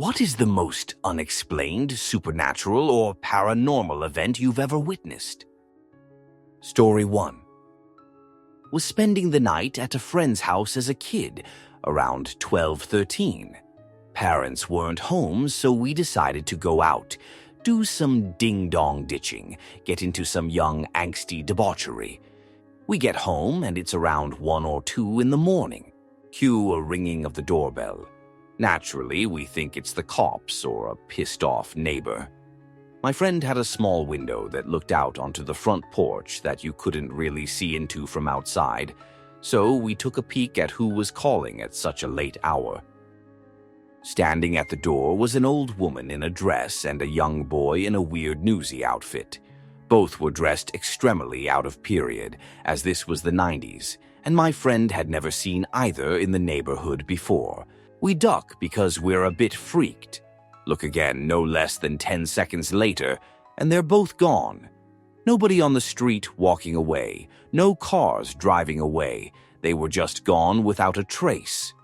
What is the most unexplained, supernatural, or paranormal event you've ever witnessed? Story 1. Was spending the night at a friend's house as a kid, around 12-13. Parents weren't home, so we decided to go out, do some ding-dong ditching, get into some young angsty debauchery. We get home and it's around 1 or 2 in the morning. Cue a ringing of the doorbell. Naturally, we think it's the cops or a pissed-off neighbor. My friend had a small window that looked out onto the front porch that you couldn't really see into from outside, so we took a peek at who was calling at such a late hour. Standing at the door was an old woman in a dress and a young boy in a weird newsy outfit. Both were dressed extremely out of period, as this was the 90s, and my friend had never seen either in the neighborhood before. We duck because we're a bit freaked. Look again no less than 10 seconds later, and they're both gone. Nobody on the street walking away, no cars driving away. They were just gone without a trace.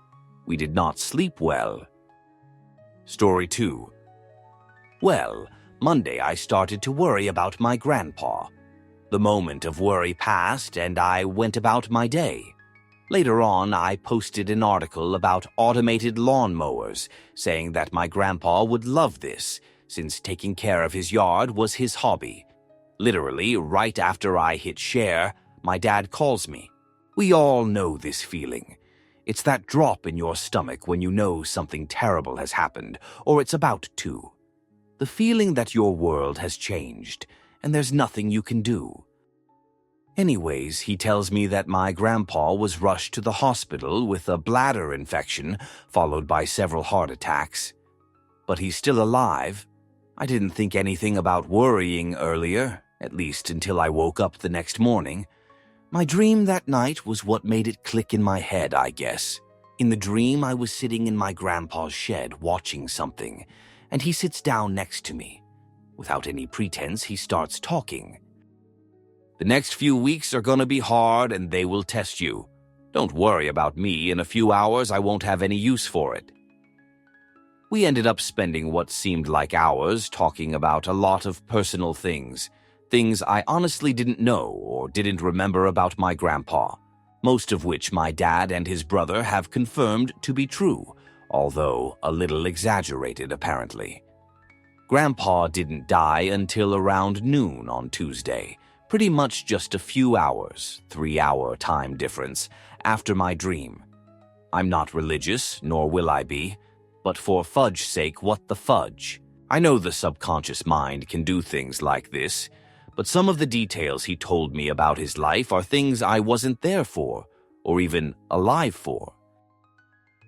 We did not sleep well. Story 2. Well, Monday I started to worry about my grandpa. The moment of worry passed and I went about my day. Later on, I posted an article about automated lawnmowers, saying that my grandpa would love this, since taking care of his yard was his hobby. Literally, right after I hit share, my dad calls me. We all know this feeling. It's that drop in your stomach when you know something terrible has happened, or it's about to. The feeling that your world has changed, and there's nothing you can do. Anyways, he tells me that my grandpa was rushed to the hospital with a bladder infection, followed by several heart attacks. But he's still alive. I didn't think anything about worrying earlier, at least until I woke up the next morning. My dream that night was what made it click in my head, I guess. In the dream, I was sitting in my grandpa's shed watching something, and he sits down next to me. Without any pretense, he starts talking. The next few weeks are gonna be hard and they will test you. Don't worry about me. In a few hours, I won't have any use for it. We ended up spending what seemed like hours talking about a lot of personal things I honestly didn't know or didn't remember about my grandpa, most of which my dad and his brother have confirmed to be true, although a little exaggerated apparently. Grandpa didn't die until around noon on Tuesday, pretty much just a few hours, 3-hour time difference, after my dream. I'm not religious, nor will I be, but for fudge's sake, what the fudge? I know the subconscious mind can do things like this, but some of the details he told me about his life are things I wasn't there for, or even alive for.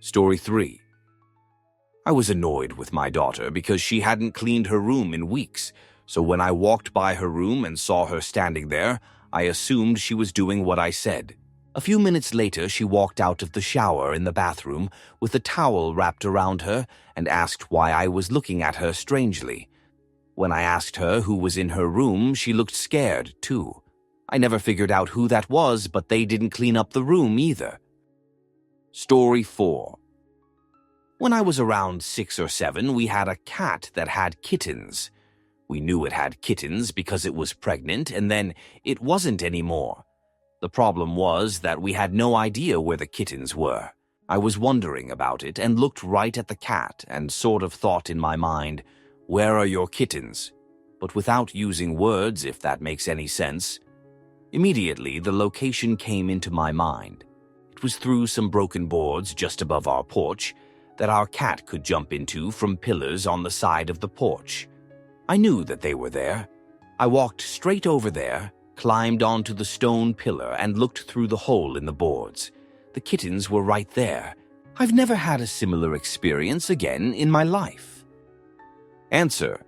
Story 3. I was annoyed with my daughter because she hadn't cleaned her room in weeks, so when I walked by her room and saw her standing there, I assumed she was doing what I said. A few minutes later, she walked out of the shower in the bathroom with a towel wrapped around her and asked why I was looking at her strangely. When I asked her who was in her room, she looked scared, too. I never figured out who that was, but they didn't clean up the room either. Story 4. When I was around 6 or 7, we had a cat that had kittens. We knew it had kittens because it was pregnant, and then it wasn't anymore. The problem was that we had no idea where the kittens were. I was wondering about it and looked right at the cat and sort of thought in my mind, "Where are your kittens?" But without using words, if that makes any sense. Immediately, the location came into my mind. It was through some broken boards just above our porch that our cat could jump into from pillars on the side of the porch. I knew that they were there. I walked straight over there, climbed onto the stone pillar, and looked through the hole in the boards. The kittens were right there. I've never had a similar experience again in my life. Answer.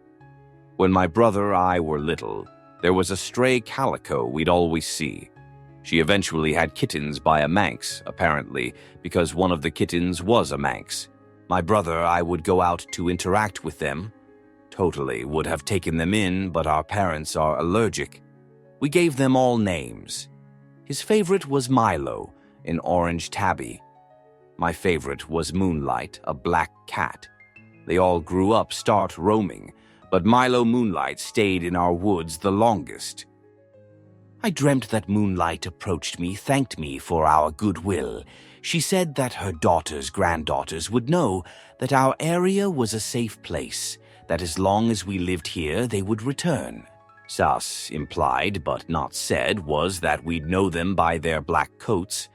When my brother and I were little, there was a stray calico we'd always see. She eventually had kittens by a Manx, apparently, because one of the kittens was a Manx. My brother and I would go out to interact with them. Totally would have taken them in, but our parents are allergic. We gave them all names. His favorite was Milo, an orange tabby. My favorite was Moonlight, a black cat. They all grew up, start roaming, but Milo Moonlight stayed in our woods the longest. I dreamt that Moonlight approached me, thanked me for our goodwill. She said that her daughters, granddaughters would know that our area was a safe place, that as long as we lived here, they would return. Thus, implied but not said, was that we'd know them by their black coats.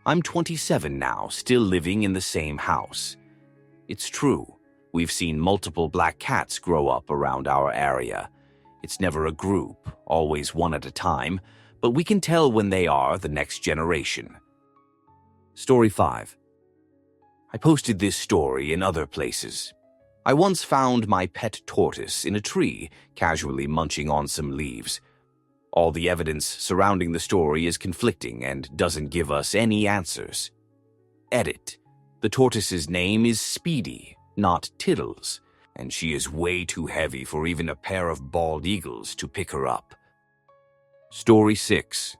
I'm 27 now, still living in the same house. It's true, we've seen multiple black cats grow up around our area. It's never a group, always one at a time, but we can tell when they are the next generation. Story 5. I posted this story in other places. I once found my pet tortoise in a tree, casually munching on some leaves. All the evidence surrounding the story is conflicting and doesn't give us any answers. Edit. The tortoise's name is Speedy, not Tiddles, and she is way too heavy for even a pair of bald eagles to pick her up. Story 6.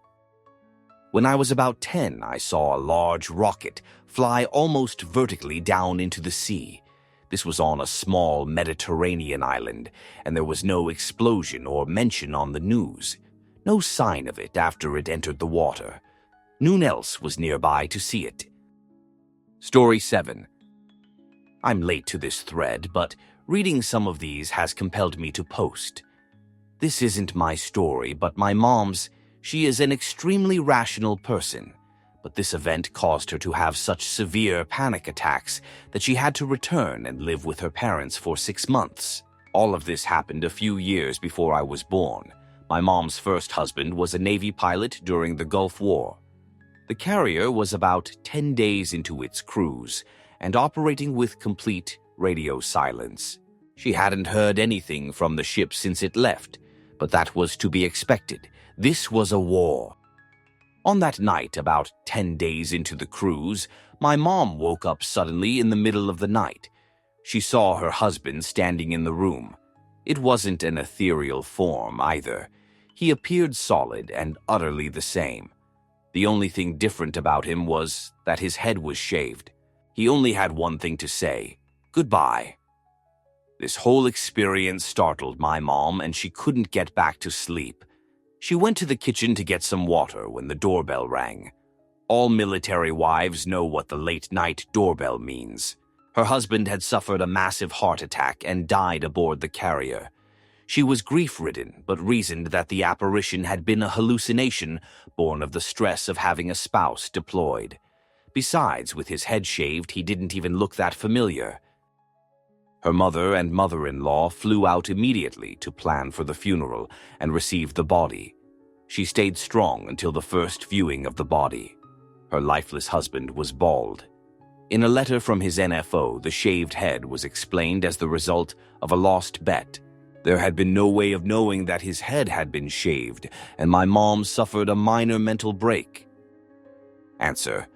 When I was about 10, I saw a large rocket fly almost vertically down into the sea. This was on a small Mediterranean island, and there was no explosion or mention on the news. No sign of it after it entered the water. No one else was nearby to see it. Story 7. I'm late to this thread, but reading some of these has compelled me to post. This isn't my story, but my mom's. She is an extremely rational person, but this event caused her to have such severe panic attacks that she had to return and live with her parents for 6 months. All of this happened a few years before I was born. My mom's first husband was a Navy pilot during the Gulf War. The carrier was about 10 days into its cruise and operating with complete radio silence. She hadn't heard anything from the ship since it left, but that was to be expected. This was a war. On that night, about 10 days into the cruise, my mom woke up suddenly in the middle of the night. She saw her husband standing in the room. It wasn't an ethereal form either. He appeared solid and utterly the same. The only thing different about him was that his head was shaved. He only had one thing to say: goodbye. This whole experience startled my mom, and she couldn't get back to sleep. She went to the kitchen to get some water when the doorbell rang. All military wives know what the late-night doorbell means. Her husband had suffered a massive heart attack and died aboard the carrier. She was grief-ridden, but reasoned that the apparition had been a hallucination born of the stress of having a spouse deployed. Besides, with his head shaved, he didn't even look that familiar. Her mother and mother-in-law flew out immediately to plan for the funeral and receive the body. She stayed strong until the first viewing of the body. Her lifeless husband was bald. In a letter from his NFO, the shaved head was explained as the result of a lost bet. There had been no way of knowing that his head had been shaved, and my mom suffered a minor mental break. Answer.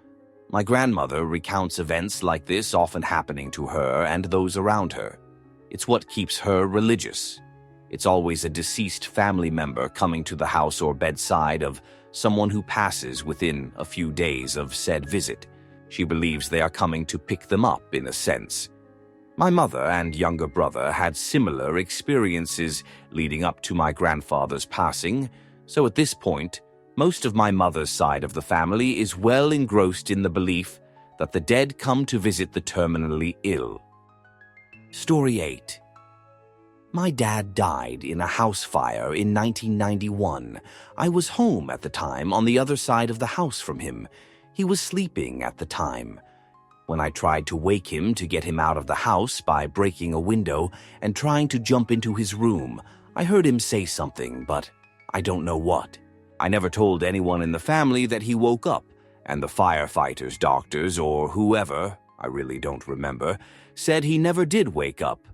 My grandmother recounts events like this often happening to her and those around her. It's what keeps her religious. It's always a deceased family member coming to the house or bedside of someone who passes within a few days of said visit. She believes they are coming to pick them up, in a sense. My mother and younger brother had similar experiences leading up to my grandfather's passing, so at this point, most of my mother's side of the family is well engrossed in the belief that the dead come to visit the terminally ill. Story 8. My dad died in a house fire in 1991. I was home at the time on the other side of the house from him. He was sleeping at the time. When I tried to wake him to get him out of the house by breaking a window and trying to jump into his room, I heard him say something, but I don't know what. I never told anyone in the family that he woke up, and the firefighters, doctors, or whoever, I really don't remember, said he never did wake up.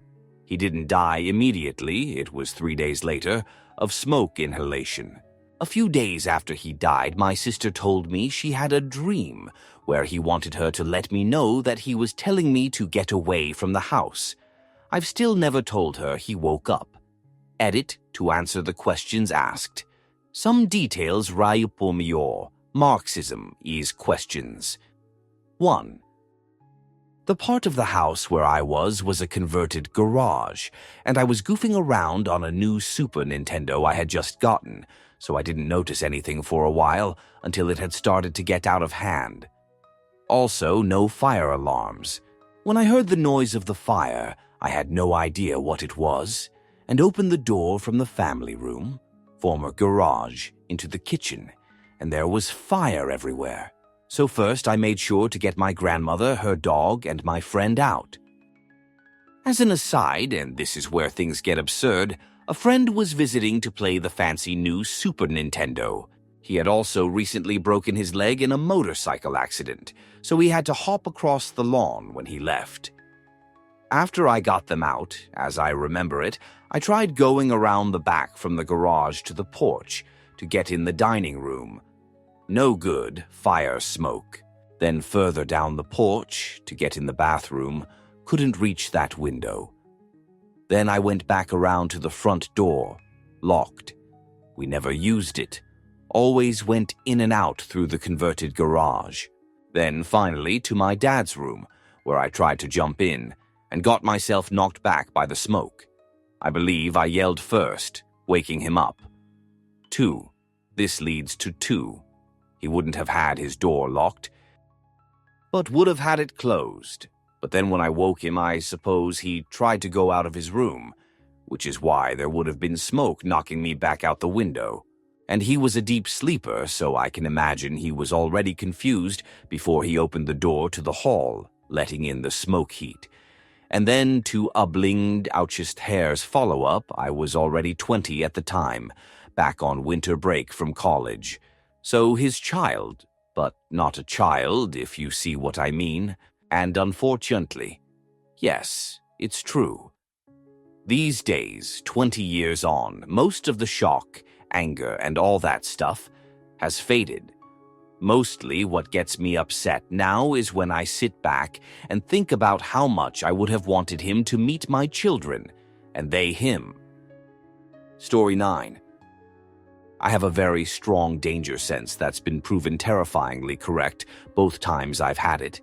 He didn't die immediately, it was 3 days later, of smoke inhalation. A few days after he died, my sister told me she had a dream where he wanted her to let me know that he was telling me to get away from the house. I've still never told her he woke up. Edit to answer the questions asked. Some details raiupomio. Marxism is questions. 1. The part of the house where I was a converted garage, and I was goofing around on a new Super Nintendo I had just gotten, so I didn't notice anything for a while until it had started to get out of hand. Also, no fire alarms. When I heard the noise of the fire, I had no idea what it was, and opened the door from the family room, former garage, into the kitchen, and there was fire everywhere. So first I made sure to get my grandmother, her dog, and my friend out. As an aside, and this is where things get absurd, a friend was visiting to play the fancy new Super Nintendo. He had also recently broken his leg in a motorcycle accident, so he had to hop across the lawn when he left. After I got them out, as I remember it, I tried going around the back from the garage to the porch to get in the dining room. No good, fire smoke. Then further down the porch to get in the bathroom, couldn't reach that window. Then I went back around to the front door, locked. We never used it. Always went in and out through the converted garage. Then finally to my dad's room, where I tried to jump in and got myself knocked back by the smoke. I believe I yelled first, waking him up. 2. This leads to 2. He wouldn't have had his door locked, but would have had it closed. But then when I woke him, I suppose he tried to go out of his room, which is why there would have been smoke knocking me back out the window. And he was a deep sleeper, so I can imagine he was already confused before he opened the door to the hall, letting in the smoke heat. And then to a blinged ouchest hair's follow-up, I was already 20 at the time, back on winter break from college. So his child, but not a child, if you see what I mean. And unfortunately, yes, it's true. These days, 20 years on, most of the shock, anger, and all that stuff has faded. Mostly what gets me upset now is when I sit back and think about how much I would have wanted him to meet my children, and they him. Story 9. I have a very strong danger sense that's been proven terrifyingly correct both times I've had it.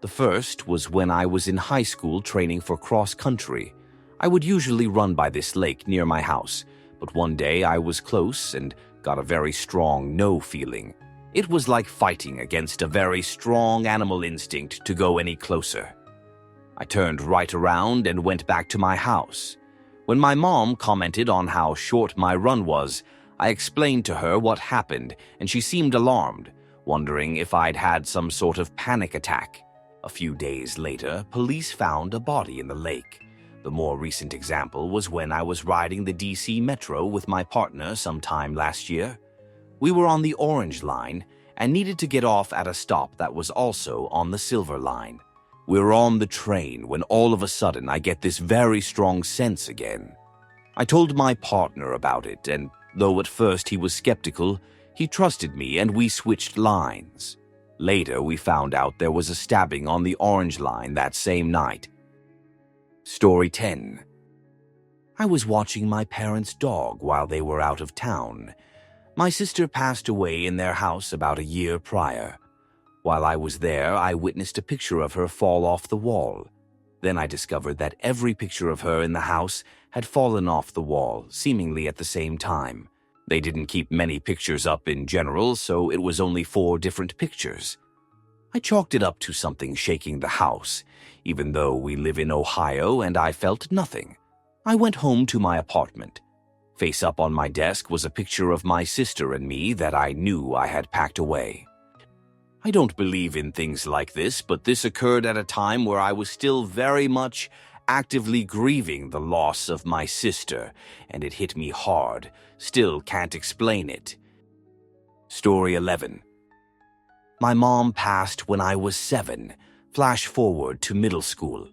The first was when I was in high school training for cross country. I would usually run by this lake near my house, but one day I was close and got a very strong no feeling. It was like fighting against a very strong animal instinct to go any closer. I turned right around and went back to my house. When my mom commented on how short my run was, I explained to her what happened, and she seemed alarmed, wondering if I'd had some sort of panic attack. A few days later, police found a body in the lake. The more recent example was when I was riding the DC Metro with my partner sometime last year. We were on the Orange Line and needed to get off at a stop that was also on the Silver Line. We were on the train when all of a sudden I get this very strong sense again. I told my partner about it, and though at first he was skeptical, he trusted me and we switched lines. Later, we found out there was a stabbing on the Orange Line that same night. Story 10. I was watching my parents' dog while they were out of town. My sister passed away in their house about a year prior. While I was there, I witnessed a picture of her fall off the wall. Then I discovered that every picture of her in the house had fallen off the wall, seemingly at the same time. They didn't keep many pictures up in general, so it was only 4 different pictures. I chalked it up to something shaking the house, even though we live in Ohio and I felt nothing. I went home to my apartment. Face up on my desk was a picture of my sister and me that I knew I had packed away. I don't believe in things like this, but this occurred at a time where I was still very much actively grieving the loss of my sister, and it hit me hard. Still can't explain it. Story 11. My mom passed when I was 7. Flash forward to middle school.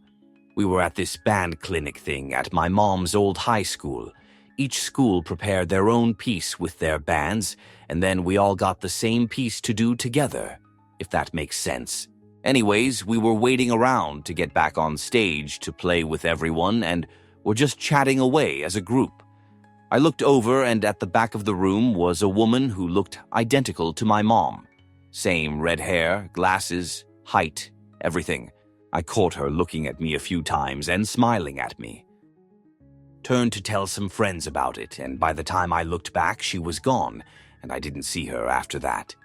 We were at this band clinic thing at my mom's old high school. Each school prepared their own piece with their bands, and then we all got the same piece to do together, if that makes sense. Anyways, we were waiting around to get back on stage to play with everyone and were just chatting away as a group. I looked over and at the back of the room was a woman who looked identical to my mom. Same red hair, glasses, height, everything. I caught her looking at me a few times and smiling at me. Turned to tell some friends about it, and by the time I looked back, she was gone, and I didn't see her after that.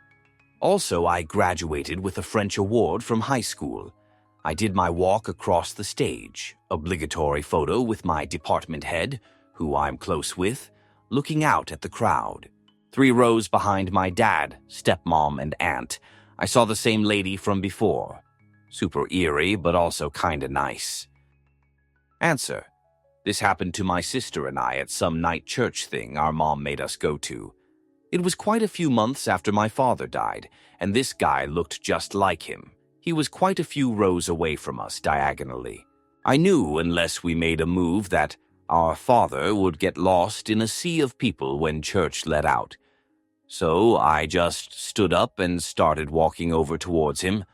Also, I graduated with a French award from high school. I did my walk across the stage, obligatory photo with my department head, who I'm close with, looking out at the crowd. 3 rows behind my dad, stepmom, and aunt, I saw the same lady from before. Super eerie, but also kinda nice. Answer: this happened to my sister and I at some night church thing our mom made us go to. It was quite a few months after my father died, and this guy looked just like him. He was quite a few rows away from us diagonally. I knew, unless we made a move, that our father would get lost in a sea of people when church let out. So I just stood up and started walking over towards him.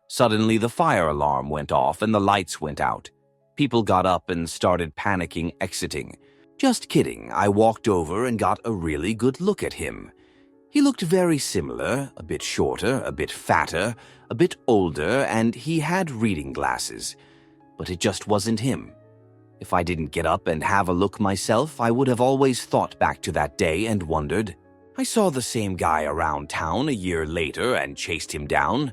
Suddenly the fire alarm went off and the lights went out. People got up and started panicking, exiting. Just kidding, I walked over and got a really good look at him. He looked very similar, a bit shorter, a bit fatter, a bit older, and he had reading glasses. But it just wasn't him. If I didn't get up and have a look myself, I would have always thought back to that day and wondered. I saw the same guy around town a year later and chased him down.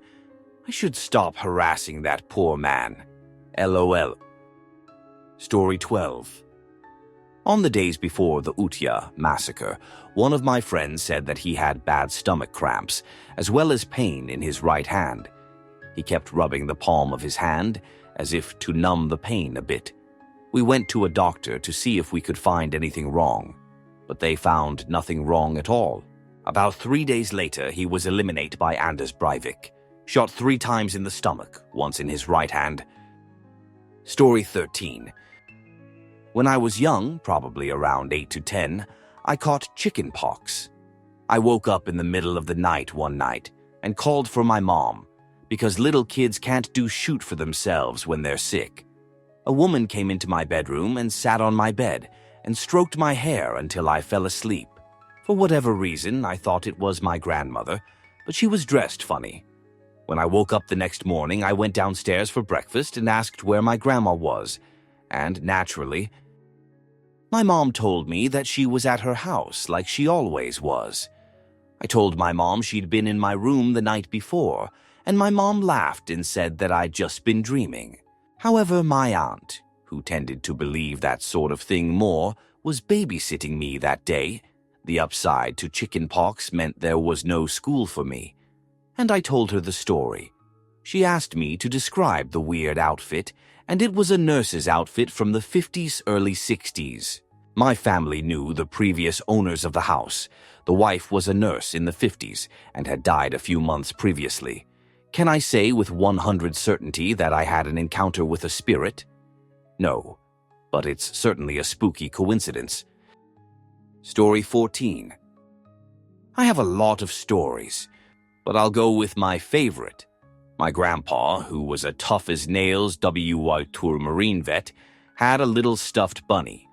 I should stop harassing that poor man. LOL. Story 12. On the days before the Utya massacre, one of my friends said that he had bad stomach cramps, as well as pain in his right hand. He kept rubbing the palm of his hand, as if to numb the pain a bit. We went to a doctor to see if we could find anything wrong, but they found nothing wrong at all. About 3 days later, he was eliminated by Anders Breivik, shot 3 times in the stomach, once in his right hand. Story 13. When I was young, probably around 8 to 10, I caught chicken pox. I woke up in the middle of the night one night and called for my mom, because little kids can't do shoot for themselves when they're sick. A woman came into my bedroom and sat on my bed and stroked my hair until I fell asleep. For whatever reason, I thought it was my grandmother, but she was dressed funny. When I woke up the next morning, I went downstairs for breakfast and asked where my grandma was, and naturally, my mom told me that she was at her house like she always was. I told my mom she'd been in my room the night before, and my mom laughed and said that I'd just been dreaming. However, my aunt, who tended to believe that sort of thing more, was babysitting me that day. The upside to chicken pox meant there was no school for me, and I told her the story. She asked me to describe the weird outfit, and it was a nurse's outfit from the 50s, early 60s. My family knew the previous owners of the house. The wife was a nurse in the 50s and had died a few months previously. Can I say with 100% certainty that I had an encounter with a spirit? No, but it's certainly a spooky coincidence. Story 14. I have a lot of stories, but I'll go with my favorite. My grandpa, who was a tough-as-nails WY Marine vet, had a little stuffed bunny.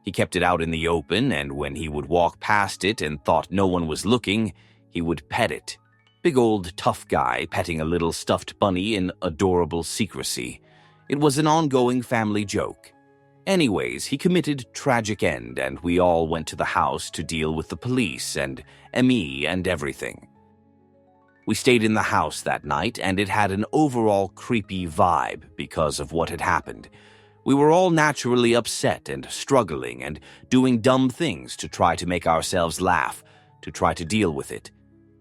He kept it out in the open, and when he would walk past it and thought no one was looking, he would pet it. Big old tough guy petting a little stuffed bunny in adorable secrecy. It was an ongoing family joke. Anyways, he committed tragic end, and we all went to the house to deal with the police and ME and everything. We stayed in the house that night, and it had an overall creepy vibe because of what had happened. We were all naturally upset and struggling and doing dumb things to try to make ourselves laugh, to try to deal with it.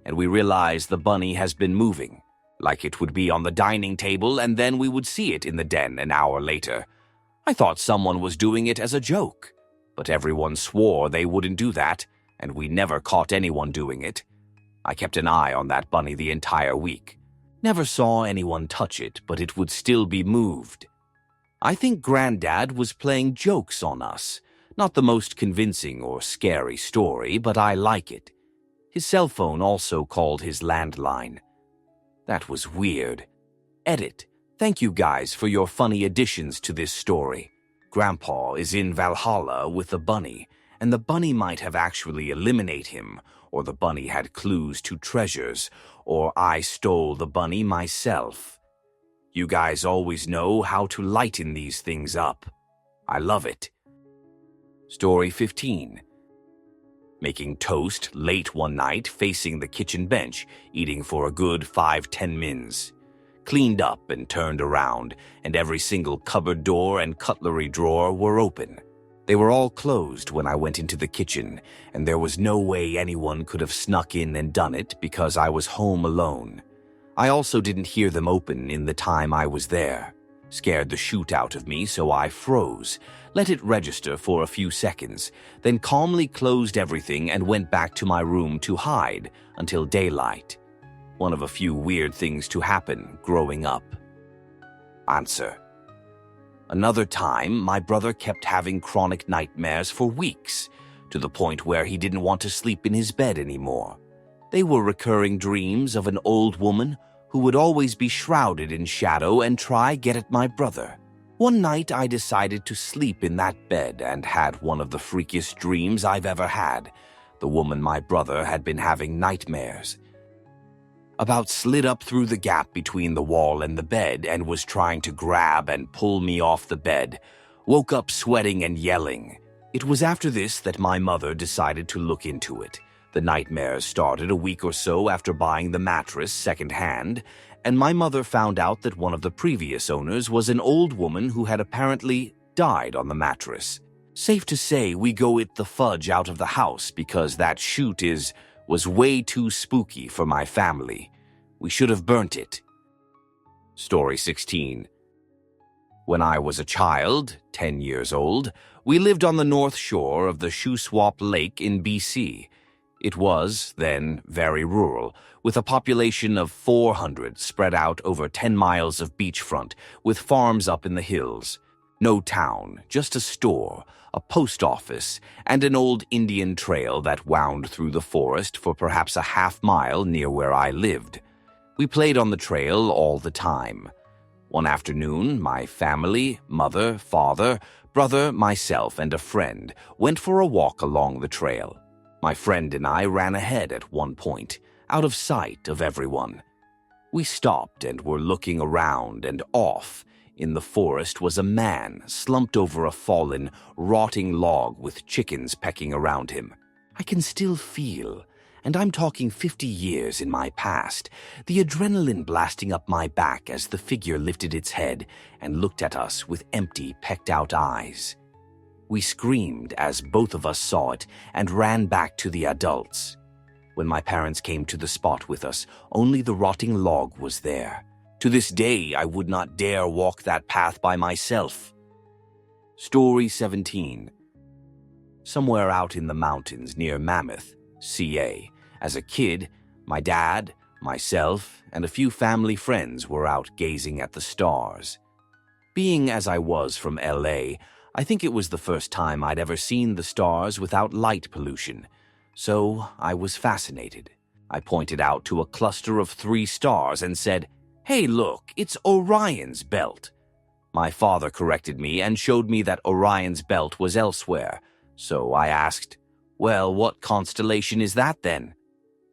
And we realized the bunny has been moving, like it would be on the dining table, and then we would see it in the den an hour later. I thought someone was doing it as a joke, but everyone swore they wouldn't do that, and we never caught anyone doing it. I kept an eye on that bunny the entire week. Never saw anyone touch it, but it would still be moved. I think Granddad was playing jokes on us. Not the most convincing or scary story, but I like it. His cell phone also called his landline. That was weird. Edit. Thank you guys for your funny additions to this story. Grandpa is in Valhalla with the bunny, and the bunny might have actually eliminated him, or the bunny had clues to treasures, or I stole the bunny myself. You guys always know how to lighten these things up. I love it. Story 15. Making toast late one night facing the kitchen bench, eating for a good 5-10 mins. Cleaned up and turned around, and every single cupboard door and cutlery drawer were open. They were all closed when I went into the kitchen, and there was no way anyone could have snuck in and done it because I was home alone. I also didn't hear them open in the time I was there. Scared the shoot out of me, so I froze, let it register for a few seconds, then calmly closed everything and went back to my room to hide until daylight. One of a few weird things to happen growing up. Answer. Another time, my brother kept having chronic nightmares for weeks, to the point where he didn't want to sleep in his bed anymore. They were recurring dreams of an old woman who would always be shrouded in shadow and try get at my brother. One night, I decided to sleep in that bed and had one of the freakiest dreams I've ever had. The woman my brother had been having nightmares about slid up through the gap between the wall and the bed and was trying to grab and pull me off the bed. Woke up sweating and yelling. It was after this that my mother decided to look into it. The nightmares started a week or so after buying the mattress secondhand, and my mother found out that one of the previous owners was an old woman who had apparently died on the mattress. Safe to say we go it the fudge out of the house because that shoot was way too spooky for my family. We should have burnt it. Story 16. When I was a child, 10 years old, we lived on the north shore of the Shuswap Lake in BC. It was, then, very rural, with a population of 400 spread out over 10 miles of beachfront, with farms up in the hills. No town, just a store, a post office, and an old Indian trail that wound through the forest for perhaps a half-mile near where I lived. We played on the trail all the time. One afternoon, my family, mother, father, brother, myself, and a friend went for a walk along the trail. My friend and I ran ahead at one point, out of sight of everyone. We stopped and were looking around, and off in the forest was a man slumped over a fallen, rotting log with chickens pecking around him. I can still feel, and I'm talking 50 years in my past, the adrenaline blasting up my back as the figure lifted its head and looked at us with empty, pecked-out eyes. We screamed as both of us saw it and ran back to the adults. When my parents came to the spot with us, only the rotting log was there. To this day, I would not dare walk that path by myself. Story 17. Somewhere out in the mountains near Mammoth, CA, as a kid, my dad, myself, and a few family friends were out gazing at the stars. Being as I was from LA, I think it was the first time I'd ever seen the stars without light pollution, so I was fascinated. I pointed out to a cluster of 3 stars and said, "Hey, look, it's Orion's belt." My father corrected me and showed me that Orion's belt was elsewhere, so I asked, "Well, what constellation is that then?"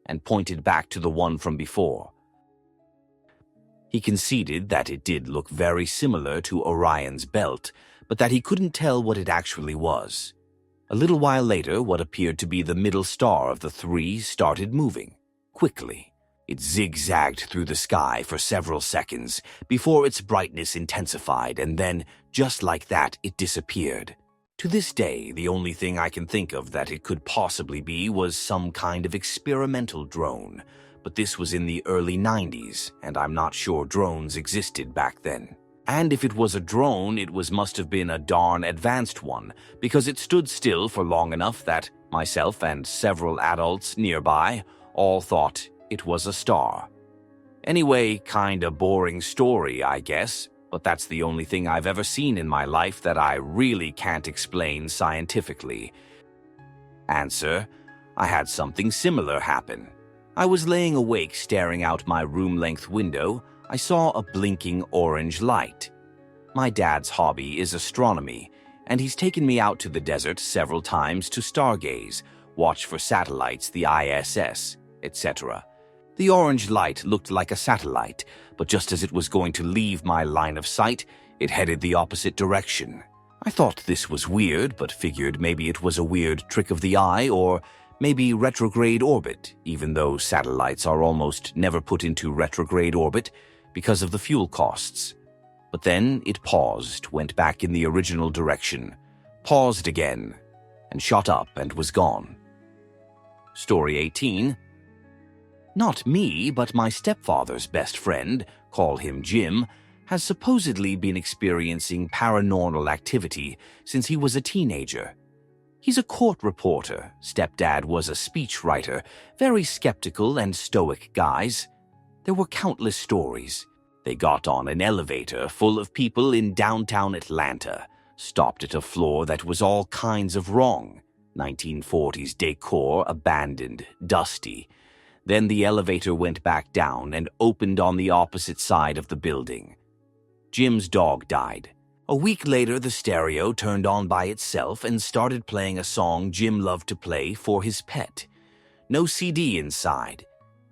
and pointed back to the one from before. He conceded that it did look very similar to Orion's belt, but that he couldn't tell what it actually was. A little while later, what appeared to be the middle star of the 3 started moving, quickly. It zigzagged through the sky for several seconds before its brightness intensified, and then, just like that, it disappeared. To this day, the only thing I can think of that it could possibly be was some kind of experimental drone, but this was in the early 90s, and I'm not sure drones existed back then. And if it was a drone, it must have been a darn advanced one, because it stood still for long enough that myself and several adults nearby all thought it was a star. Anyway, kinda boring story, I guess, but that's the only thing I've ever seen in my life that I really can't explain scientifically. Answer: I had something similar happen. I was laying awake staring out my room-length window. I saw a blinking orange light. My dad's hobby is astronomy, and he's taken me out to the desert several times to stargaze, watch for satellites, the ISS, etc. The orange light looked like a satellite, but just as it was going to leave my line of sight, it headed the opposite direction. I thought this was weird, but figured maybe it was a weird trick of the eye or maybe retrograde orbit, even though satellites are almost never put into retrograde orbit because of the fuel costs. But then it paused, went back in the original direction, paused again, and shot up and was gone. Story 18. Not me, but my stepfather's best friend, call him Jim, has supposedly been experiencing paranormal activity since he was a teenager. He's a court reporter. Stepdad was a speechwriter, very skeptical and stoic guys. There were countless stories. They got on an elevator full of people in downtown Atlanta, stopped at a floor that was all kinds of wrong. 1940s decor, abandoned, dusty. Then the elevator went back down and opened on the opposite side of the building. Jim's dog died. A week later, the stereo turned on by itself and started playing a song Jim loved to play for his pet. No CD inside.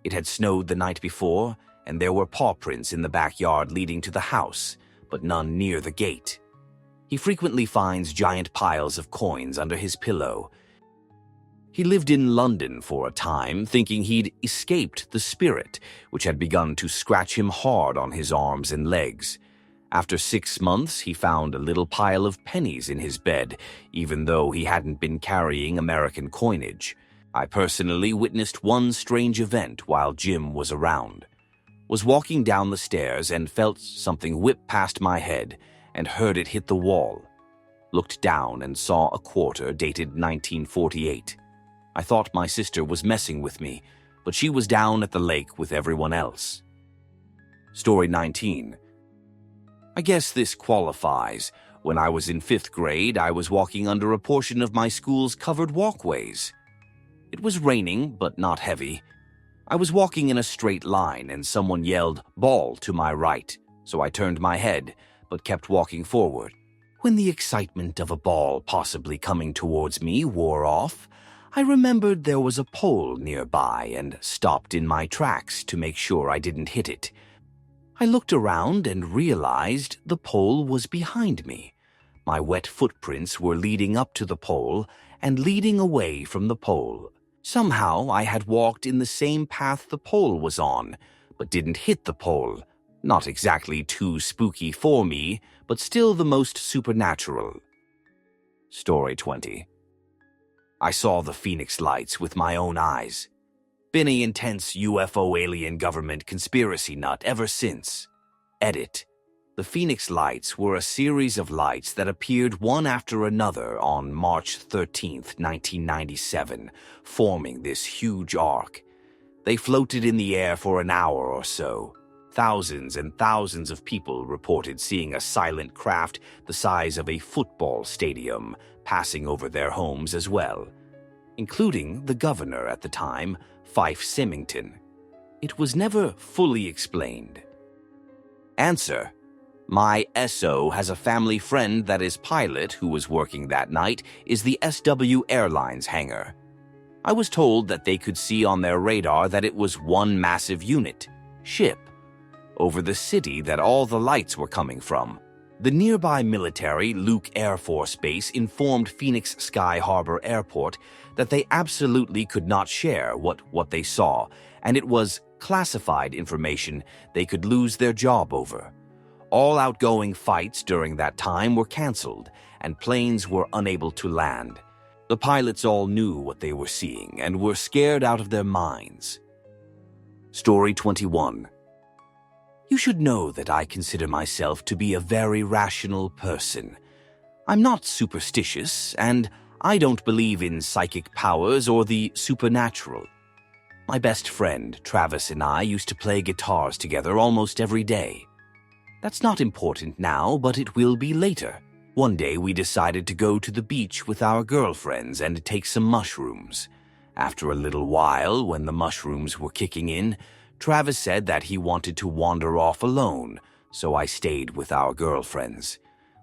It had snowed the night before, and there were paw prints in the backyard leading to the house, but none near the gate. He frequently finds giant piles of coins under his pillow. He lived in London for a time, thinking he'd escaped the spirit, which had begun to scratch him hard on his arms and legs. After 6 months, he found a little pile of pennies in his bed, even though he hadn't been carrying American coinage. I personally witnessed one strange event while Jim was around. Was walking down the stairs and felt something whip past my head and heard it hit the wall. Looked down and saw a quarter dated 1948. I thought my sister was messing with me, but she was down at the lake with everyone else. Story 19. I guess this qualifies. When I was in 5th grade, I was walking under a portion of my school's covered walkways. It was raining, but not heavy. I was walking in a straight line and someone yelled, "Ball," to my right, so I turned my head, but kept walking forward. When the excitement of a ball possibly coming towards me wore off, I remembered there was a pole nearby and stopped in my tracks to make sure I didn't hit it. I looked around and realized the pole was behind me. My wet footprints were leading up to the pole and leading away from the pole. Somehow I had walked in the same path the pole was on, but didn't hit the pole. Not exactly too spooky for me, but still the most supernatural. Story 20. I saw the Phoenix Lights with my own eyes. Been an intense UFO alien government conspiracy nut ever since. Edit. The Phoenix Lights were a series of lights that appeared one after another on March 13th, 1997, forming this huge arc. They floated in the air for an hour or so. Thousands and thousands of people reported seeing a silent craft the size of a football stadium passing over their homes as well, including the governor at the time, Fife Symington. It was never fully explained. Answer. My SO has a family friend that his pilot, who was working that night, is the SW Airlines hangar. I was told that they could see on their radar that it was one massive unit, ship, over the city that all the lights were coming from. The nearby military Luke Air Force Base informed Phoenix Sky Harbor Airport that they absolutely could not share what they saw, and it was classified information they could lose their job over. All outgoing flights during that time were canceled, and planes were unable to land. The pilots all knew what they were seeing and were scared out of their minds. Story 21. You should know that I consider myself to be a very rational person. I'm not superstitious, and I don't believe in psychic powers or the supernatural. My best friend, Travis, and I used to play guitars together almost every day. That's not important now, but it will be later. One day we decided to go to the beach with our girlfriends and take some mushrooms. After a little while, when the mushrooms were kicking in, Travis said that he wanted to wander off alone, so I stayed with our girlfriends.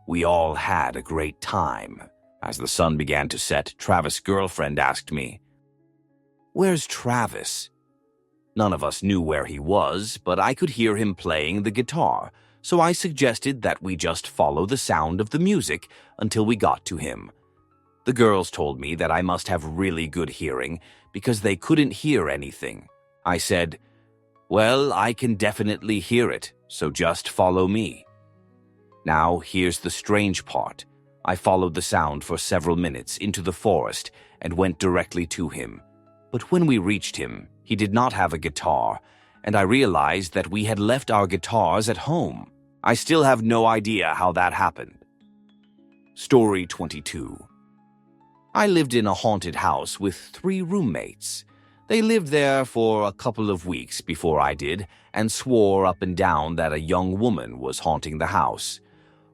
We all had a great time. As the sun began to set, Travis' girlfriend asked me, "Where's Travis?" None of us knew where he was, but I could hear him playing the guitar, so I suggested that we just follow the sound of the music until we got to him. The girls told me that I must have really good hearing because they couldn't hear anything. I said, "Well, I can definitely hear it, so just follow me." Now, here's the strange part. I followed the sound for several minutes into the forest and went directly to him. But when we reached him, he did not have a guitar, and I realized that we had left our guitars at home. I still have no idea how that happened. Story 22. I lived in a haunted house with 3 roommates. They lived there for a couple of weeks before I did and swore up and down that a young woman was haunting the house.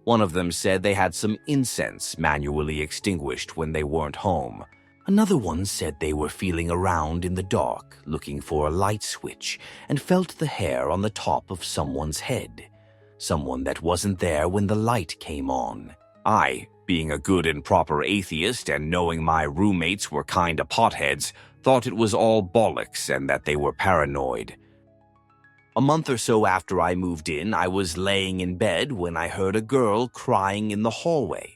One of them said they had some incense manually extinguished when they weren't home. Another one said they were feeling around in the dark, looking for a light switch, and felt the hair on the top of someone's head. Someone that wasn't there when the light came on. I, being a good and proper atheist and knowing my roommates were kinda potheads, thought it was all bollocks and that they were paranoid. A month or so after I moved in, I was laying in bed when I heard a girl crying in the hallway.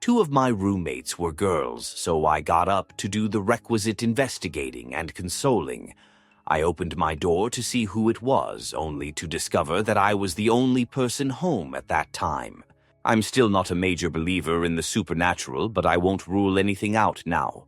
2 of my roommates were girls, so I got up to do the requisite investigating and consoling. I opened my door to see who it was, only to discover that I was the only person home at that time. I'm still not a major believer in the supernatural, but I won't rule anything out now.